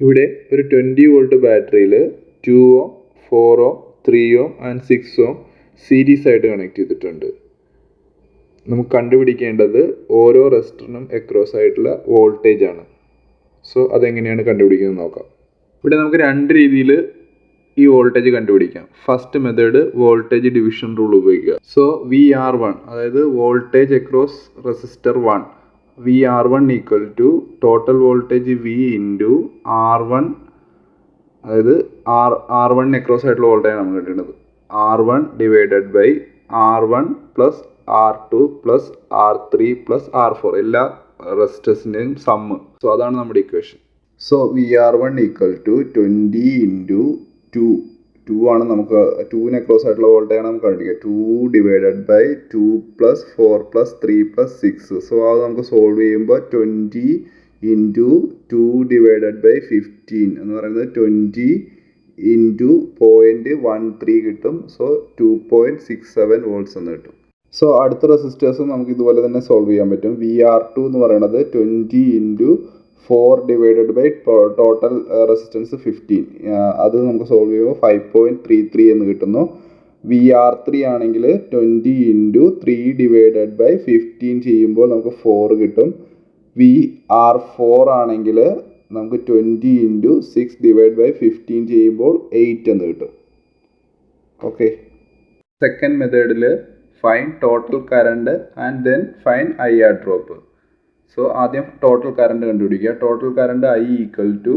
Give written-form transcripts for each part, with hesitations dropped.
ഇവിടെ ഒരു 20 വോൾട്ട് ബാറ്ററിയിൽ 2 ഓം 4 ഓം 3 ഓം ആൻഡ് 6 ഓം സീരീസ് ആയിട്ട് കണക്ട് ചെയ്തിട്ടുണ്ട്. നമുക്ക് കണ്ടുപിടിക്കേണ്ടത് ഓരോ റെസിസ്റ്ററിനും അക്രോസ് ആയിട്ടുള്ള വോൾട്ടേജ് ആണ്. സോ അതെങ്ങനെയാണ് കണ്ടുപിടിക്കുന്നത് നോക്കാം. ഇവിടെ നമുക്ക് രണ്ട് രീതിയിൽ ഈ വോൾട്ടേജ് കണ്ടുപിടിക്കാം. First method voltage division rule ഉപയോഗിക്കുക. സോ VR1 അതായത് voltage across resistor 1, VR1 equal to total voltage V into R1, അതായത് R1 അക്രോസ് ആയിട്ടുള്ള വോൾട്ടേജ് നമുക്ക് കിട്ടുന്നത് R1 divided by R1 plus R2 plus R3 plus R4 എല്ലാ റെസിസ്റ്റേഴ്സിൻ്റെയും sum. So അതാണ് നമ്മുടെ equation. So VR1 equal to 20 into 2 ആണ് നമുക്ക് 2 അക്രോസ് ആയിട്ടുള്ള വോൾട്ടേജ് നമുക്ക് കണ്ടുപിടിക്കുക. 2 divided by 2 plus 4 plus 3 plus 6. So അത് നമുക്ക് സോൾവ് ചെയ്യുമ്പോൾ 20 ഇൻറ്റു 2 ഡിവൈഡഡ് ബൈ 15 എന്ന് പറയുന്നത് 20 ഇൻറ്റു 0.13 കിട്ടും. സോ 2.67 വോൾട്ട്സ് എന്ന് കിട്ടും. സോ അടുത്ത റെസിസ്റ്റേഴ്സും നമുക്ക് ഇതുപോലെ തന്നെ സോൾവ് ചെയ്യാൻ പറ്റും. VR2 എന്ന് പറയുന്നത് 20 into 4 divided by total resistance 15. അത് നമുക്ക് സോൾവ് ചെയ്യുമ്പോൾ 5.33 എന്ന് കിട്ടുന്നു. VR3 ആണെങ്കിൽ 20 ഇൻറ്റു 3 ഡിവൈഡഡ് ബൈ 15 ചെയ്യുമ്പോൾ നമുക്ക് 4 കിട്ടും. VR4 ആണെങ്കിൽ നമുക്ക് 20 ഇൻറ്റു 6 ഡിവൈഡ് ബൈ 15 ചെയ്യുമ്പോൾ 8 എന്ന് കിട്ടും. ഓക്കെ. സെക്കൻഡ് മെത്തേഡിൽ find total current and then find IR drop. So ആദ്യം ടോട്ടൽ കറണ്ട് കണ്ടുപിടിക്കുക. Total current I equal to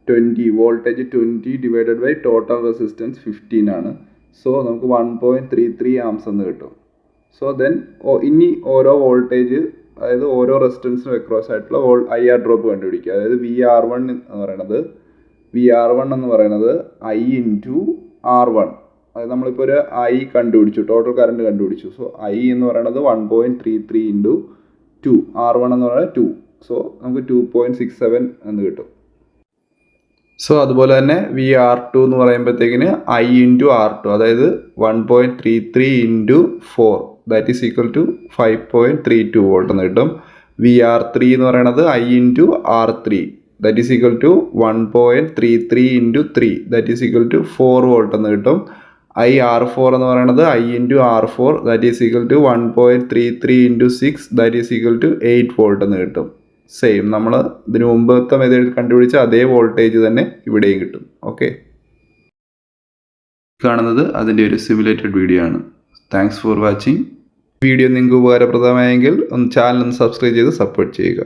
20, voltage 20 divided by total resistance 15 ആണ്. സോ നമുക്ക് 1.33 ആംസ് എന്ന് കിട്ടും. സോ ദെൻ ഇനി ഓരോ വോൾട്ടേജ്, അതായത് ഓരോ റെസിസ്റ്റൻസിനും അക്രോസ് ആയിട്ടുള്ള IR ഡ്രോപ്പ് കണ്ടുപിടിക്കുക. അതായത് VR1 എന്ന് പറയുന്നത് I ഇൻറ്റു R1. അതായത് നമ്മളിപ്പോൾ ഒരു I കണ്ടുപിടിച്ചു, ടോട്ടൽ കറണ്ട് കണ്ടുപിടിച്ചു. സോ I എന്ന് പറയുന്നത് 1.33 ഇൻറ്റു 2, R1 എന്ന് പറയുന്നത് 2. സോ നമുക്ക് 2.67 എന്ന് കിട്ടും. സോ അതുപോലെ തന്നെ VR2 എന്ന് പറയുമ്പോഴത്തേക്കിന് I ഇൻറ്റു R2, അതായത് 1.33 into 4, that is equal to 5.32 volt എന്ന് കിട്ടും. VR3 എന്ന് പറയുന്നത് I into R3, that is equal to 1.33 into 3, that is equal to 4 volt എന്ന് കിട്ടും. IR4 എന്ന് പറയുന്നത് I into R4, that is equal to 1.33 into 6, that is equal to 8 volt എന്ന് കിട്ടും. സെയിം നമ്മൾ ഇതിനു മുമ്പത്തെ മെത്തേഡിൽ കണ്ടുപിടിച്ച അതേ വോൾട്ടേജ് തന്നെ ഇവിടെയും കിട്ടും. ഓക്കെ. കാണുന്നത് അതിൻ്റെ ഒരു സിമുലേറ്റഡ് വീഡിയോ ആണ്. Thanks for watching. വീഡിയോ നിങ്ങൾക്ക് ഉപകാരപ്രദമായെങ്കിൽ ചാനൽ ഒന്ന് സബ്സ്ക്രൈബ് ചെയ്ത് സപ്പോർട്ട് ചെയ്യുക.